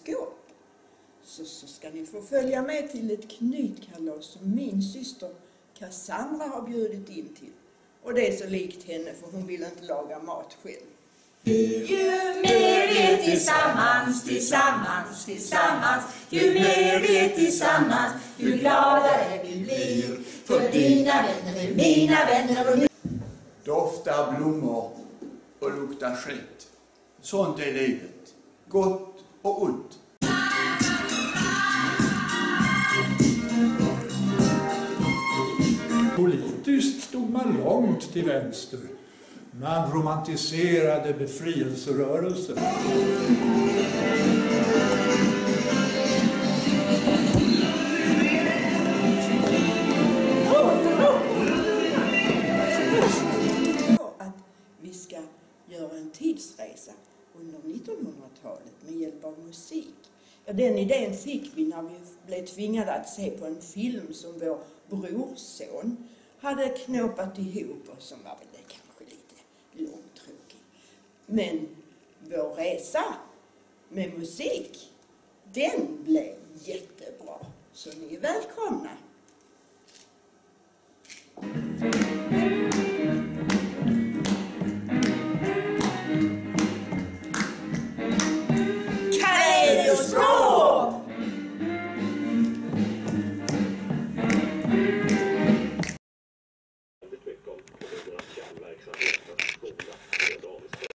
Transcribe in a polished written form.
skåp. Så ska ni få följa med till ett knytkalas som min syster Cassandra har bjudit in till. Och det är så likt henne för hon vill inte laga mat själv. Ju mer vi är tillsammans, tillsammans, tillsammans. Ju mer vi är tillsammans, ju gladare vi blir. För dina vänner är mina vänner och Doftar blommor och luktar skit. Sånt är livet. Gott och ont. Politiskt stod man långt till vänster. Man romantiserade befrielserörelsen. Att vi ska göra en tidsresa under 1900-talet med hjälp av musik. Ja, den idén fick vi när vi blev tvingade att se på en film som vår brorson hade knåpat ihop och som var väl kanske lite långtråkig. Men vår resa med musik, den blev jättebra. Så ni är välkomna.